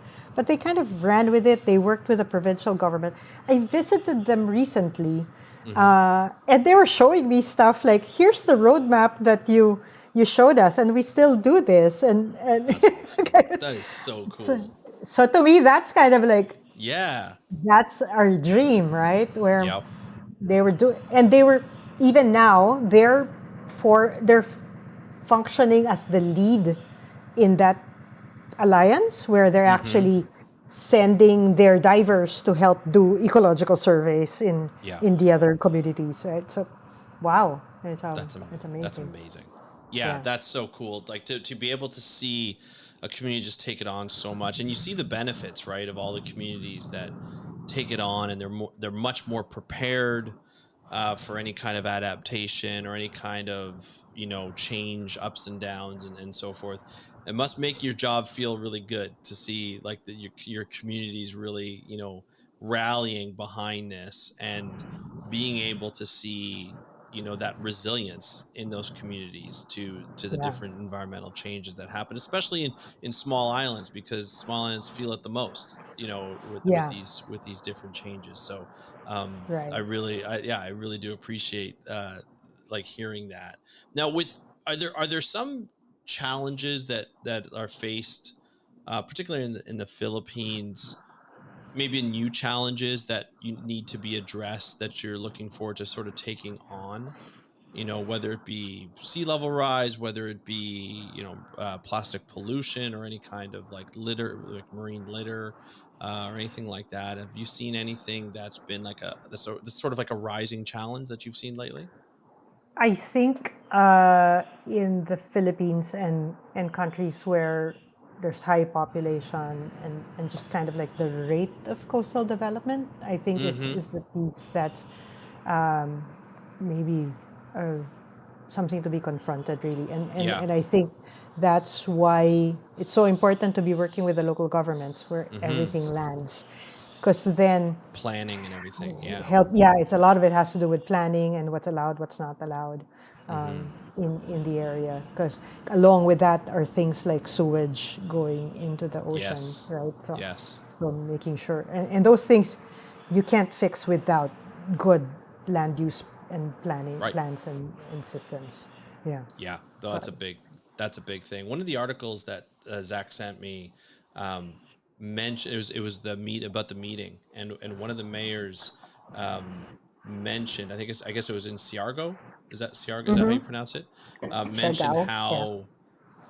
they kind of ran with it. They worked with the provincial government. I visited them recently, Mm-hmm. and they were showing me stuff like, here's the roadmap that you showed us, and we still do this, and That's awesome. kind of- That is so so, cool. so to me that's kind of like Yeah. that's our dream, right? Where Yep. they were doing, and they were even now they're functioning as the lead in that alliance where they're Mm-hmm. actually sending their divers to help do ecological surveys Yeah. in the other communities, right? So, wow, it's That's amazing. amazing. Yeah, Yeah, that's so cool. Like to be able to see a community just take it on so much, and you see the benefits, right, of all the communities that take it on, and they're much more prepared for any kind of adaptation or any kind of change, ups and downs, and so forth. It must make your job feel really good to see like that your community's really rallying behind this and being able to see that resilience in those communities to the yeah, different environmental changes that happen, especially in small islands, because small islands feel it the most with yeah, these different changes. So right. I really do appreciate like hearing that. Now, with are there some challenges that are faced, particularly in the Philippines, maybe new challenges that you need to be addressed that you're looking forward to sort of taking on, whether it be sea level rise, whether it be plastic pollution, or any kind of like litter, like marine litter, or anything like that. Have you seen anything that's been like that's sort of like a rising challenge that you've seen lately? I think in the Philippines and countries where there's high population and just kind of like the rate of coastal development, I think Mm-hmm. is the piece that's um, maybe uh, something to be confronted really. Yeah. And I think that's why it's so important to be working with the local governments where Mm-hmm. everything lands. Because then Planning and everything. Yeah. help, yeah, it's a lot of it has to do with planning and what's allowed, what's not allowed Mm-hmm. in the area. Because along with that are things like sewage going into the ocean, Yes. right? So, Yes. so making sure, and those things you can't fix without good land use and planning Right. plans and systems. Yeah. Yeah, no, So that's a big thing. One of the articles that Zach sent me um, mentioned it was the meet about the meeting, and one of the mayors um, mentioned, I guess it was in Siargao. Is that Siargao? Is that how you mm-hmm. pronounce it? Mentioned Siargao,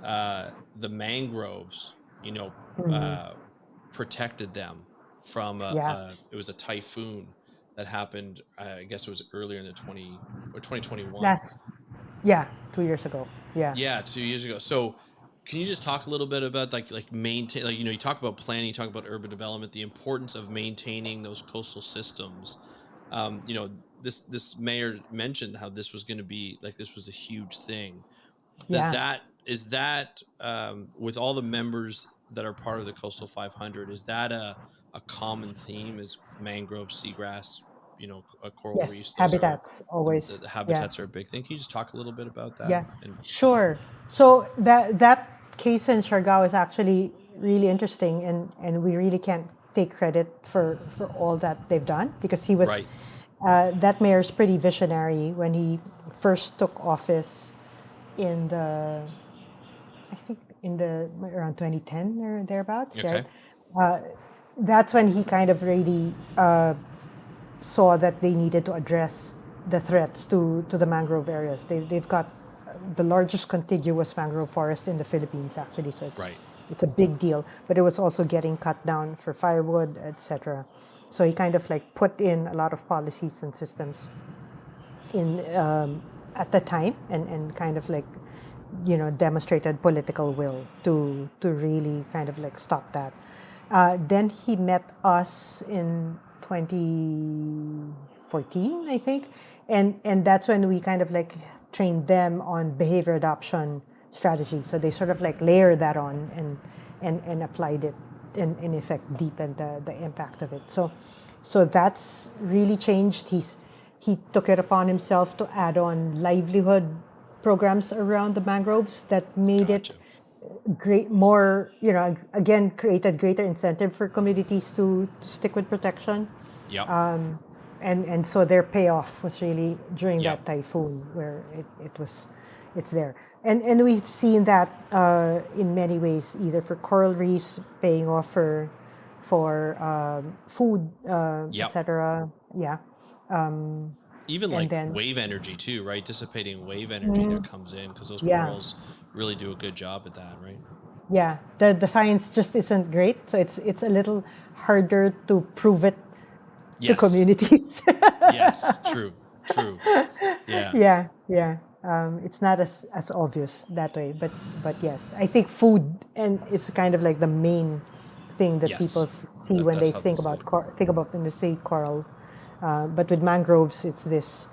yeah. how the mangroves, Mm-hmm. uh, protected them from Yeah. it was a typhoon that happened. I guess it was earlier in the 2021. That's yeah. 2 years ago. Yeah. Yeah, 2 years ago. So, can you just talk a little bit about like maintain, like you talk about planning, you talk about urban development, the importance of maintaining those coastal systems. This mayor mentioned how this was going to be like this was a huge thing. Does Yeah. that is that with all the members that are part of the Coastal 500, is that a common theme? Is mangrove, seagrass, coral Yes. reefs? Those are Habitats the, always. the Yeah. habitats are a big thing. Can you just talk a little bit about that? Yeah, And sure. So that case in Siargao is actually really interesting, and we really can't take credit for all that they've done because he was right. that mayor is pretty visionary when he first took office in the I think in the around 2010 or thereabouts, right? Okay. Uh, that's when he kind of really saw that they needed to address the threats to the mangrove areas. They've got the largest contiguous mangrove forest in the Philippines, actually, so Right. it's a big deal. But it was also getting cut down for firewood, etc. So he kind of like put in a lot of policies and systems in at the time, and kind of like demonstrated political will to really kind of like stop that. Then he met us in 2014, I think, and that's when we kind of like trained them on behavior adoption strategy. So they sort of like layered that on and applied it, and in effect deepened the impact of it. So that's really changed. He took it upon himself to add on livelihood programs around the mangroves that made it Gotcha. great more, again created greater incentive for communities to stick with protection. Yep. And so their payoff was really during Yep. that typhoon where it's there. And we've seen that in many ways, either for coral reefs paying off for food, Yep. etc. Yeah. um, Even and like then wave energy too, right? Dissipating wave energy that mm, comes in because those yeah. corals really do a good job at that, right? Yeah, the science just isn't great, so it's a little harder to prove it to Yes. communities. Yes. True. True. Yeah. Yeah, yeah. It's not as obvious that way, but yes, I think food and it's kind of like the main thing that people Yes. see when That's they how they think see about it. think about when they say coral. But with mangroves, it's this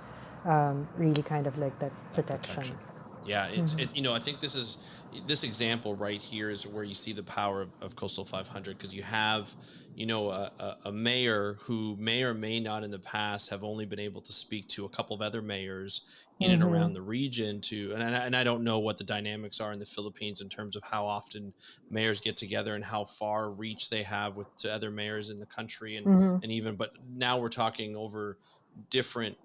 really kind of like that That protection. protection. Yeah, Mhm. I think this example right here is where you see the power of Coastal 500, because you have, a mayor who may or may not in the past have only been able to speak to a couple of other mayors in and around Mhm. the region to, and I don't know what the dynamics are in the Philippines in terms of how often mayors get together and how far reach they have with to other mayors in the country, Mhm. and even, but now we're talking over different,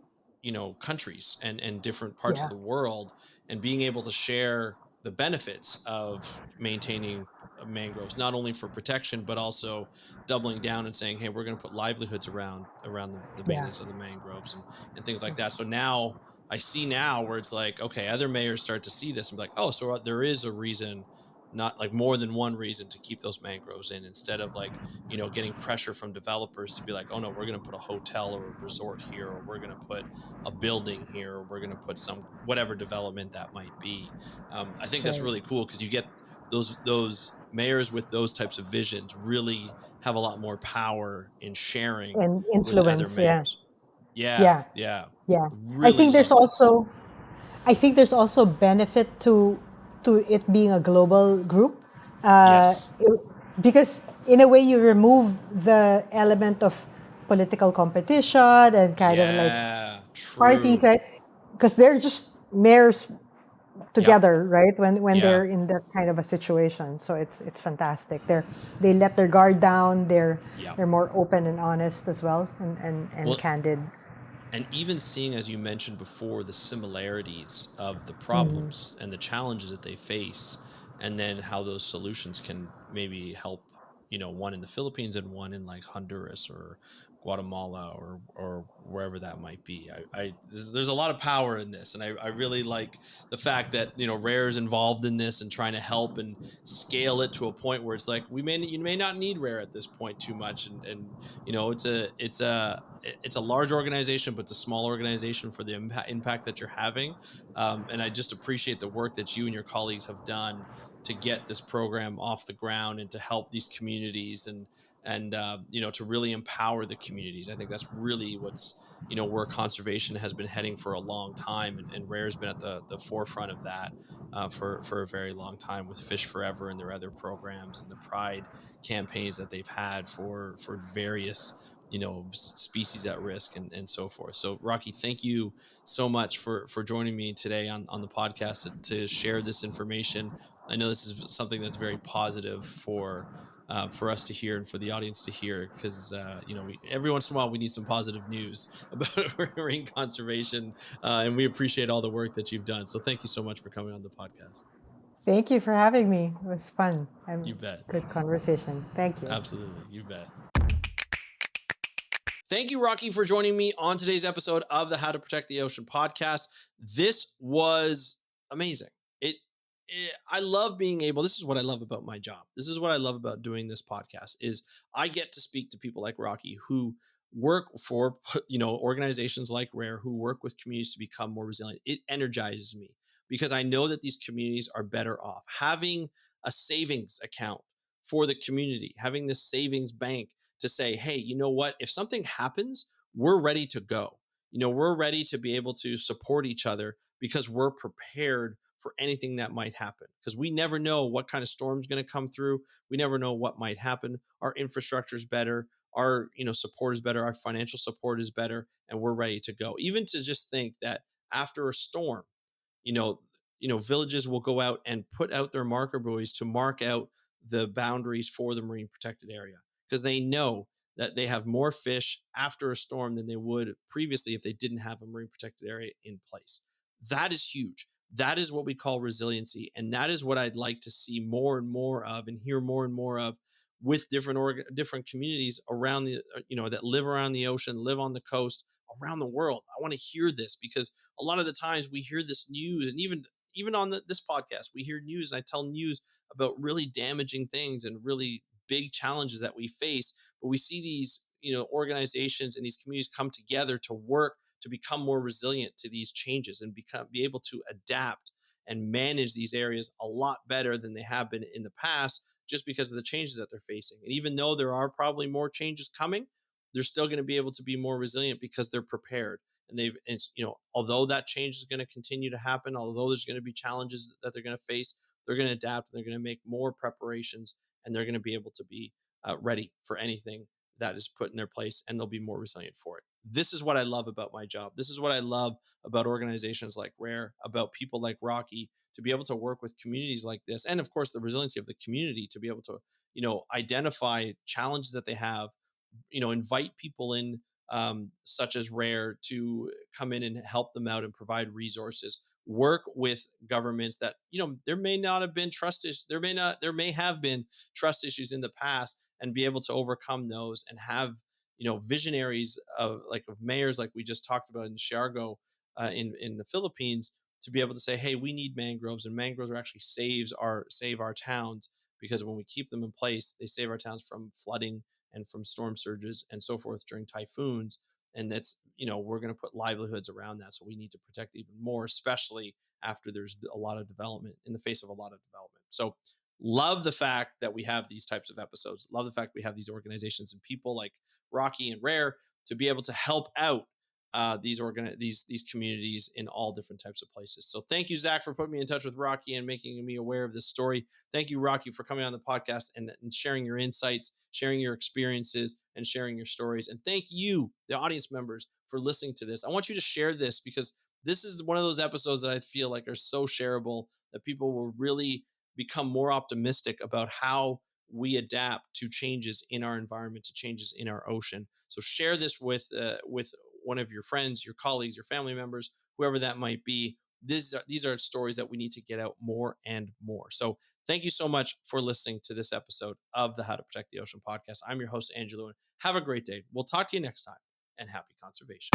countries and different parts of Yeah. the world, and being able to share the benefits of maintaining mangroves, not only for protection but also doubling down and saying, hey, we're going to put livelihoods around the Yeah. maintenance of the mangroves and things like that. So now I see now where it's like, okay, other mayors start to see this and be like, oh, so there is a reason, not like more than one reason, to keep those mangroves in, instead of like, getting pressure from developers to be like, oh no, we're going to put a hotel or a resort here, or we're going to put a building here, or we're going to put some whatever development that might be. I think that's Right. really cool, because you get those mayors with those types of visions really have a lot more power in sharing And with other influence. Yeah. mayors. Yeah, Yeah. yeah, Yeah. I really think there's love this. also I think there's also benefit to it being a global group, uh, Yes. it- because in a way you remove the element of political competition and kind of like Yeah, parties, true. right? Because they're just mayors Yep. together, right? When Yeah. they're in that kind of a situation, so it's fantastic. They let their guard down. Yep. They're more open and honest as well, and Well, candid. and even seeing, as you mentioned before, the similarities of the Mhm. problems and the challenges that they face, and then how those solutions can maybe help, one in the Philippines and one in like Honduras or Guatemala or wherever that might be. There's a lot of power in this, and I really like the fact that, Rare is involved in this and trying to help and scale it to a point where it's like, you may not need Rare at this point too much, and it's a large organization, but it's a small organization for the impact that you're having. And I just appreciate the work that you and your colleagues have done to get this program off the ground and to help these communities, and to really empower the communities. I think that's really what's, where conservation has been heading for a long time, and Rare's been at the forefront of that. For a very long time, with Fish Forever and their other programs and the Pride campaigns that they've had for various, species at risk, and so forth. So Rocky, thank you so much for joining me today on the podcast to share this information. I know this is something that's very positive for us to hear and for the audience to hear, because we, every once in a while, we need some positive news about marine conservation, and we appreciate all the work that you've done. So thank you so much for coming on the podcast. Thank you for having me. It was fun and You bet. good conversation. Thank you. Absolutely, you bet. Thank you, Rocky, for joining me on today's episode of the How to Protect the Ocean podcast. This was amazing. I love being able, this is what I love about my job. This is what I love about doing this podcast is I get to speak to people like Rocky, who work for, organizations like Rare, who work with communities to become more resilient. It energizes me because I know that these communities are better off having a savings account for the community, having this savings bank to say, hey, you know what? If something happens, we're ready to go. We're ready to be able to support each other because we're prepared for anything that might happen. Because we never know what kind of storm's going to come through. We never know what might happen. Our infrastructure is better. Our support is better. Our financial support is better, and we're ready to go. Even to just think that after a storm, you know, villages will go out and put out their marker buoys to mark out the boundaries for the marine protected area, because they know that they have more fish after a storm than they would previously if they didn't have a marine protected area in place. That is huge. That is what we call resiliency, and that is what I'd like to see more and more of and hear more and more of with different communities around the that live around the ocean, live on the coast, around the world. I want to hear this because a lot of the times we hear this news, and even even on this podcast, we hear news and I tell news about really damaging things and really big challenges that we face. But we see these, organizations and these communities come together to work to become more resilient to these changes and be able to adapt and manage these areas a lot better than they have been in the past, just because of the changes that they're facing. And even though there are probably more changes coming, they're still going to be able to be more resilient because they're prepared. And although that change is going to continue to happen, although there's going to be challenges that they're going to face, they're going to adapt and they're going to make more preparations, and they're going to be able to be ready for anything that is put in their place, and they'll be more resilient for it. This is what I love about my job. This is what I love about organizations like Rare, about people like Rocky, to be able to work with communities like this. And of course, the resiliency of the community to be able to, identify challenges that they have, invite people in, such as Rare, to come in and help them out and provide resources. Work with governments that, there may not have been trust issues. There may have been trust issues in the past, and be able to overcome those and have, visionaries of mayors like we just talked about in Siargao, in the Philippines, to be able to say, hey, we need mangroves, and mangroves are actually save our towns, because when we keep them in place, they save our towns from flooding and from storm surges and so forth during typhoons. And that's, we're going to put livelihoods around that. So we need to protect even more, especially after there's a lot of development, in the face of a lot of development. So love the fact that we have these types of episodes. Love the fact we have these organizations and people like Rocky and Rare to be able to help out these communities in all different types of places. So thank you, Zach, for putting me in touch with Rocky and making me aware of this story. Thank you, Rocky, for coming on the podcast and sharing your insights, sharing your experiences, and sharing your stories. And thank you, the audience members, for listening to this. I want you to share this, because this is one of those episodes that I feel like are so shareable that people will really become more optimistic about how we adapt to changes in our environment, to changes in our ocean. So share this with one of your friends, your colleagues, your family members, whoever that might be. These are stories that we need to get out more and more. So thank you so much for listening to this episode of the How to Protect the Ocean podcast. I'm your host, Andrew Lewin. Have a great day. We'll talk to you next time, and happy conservation.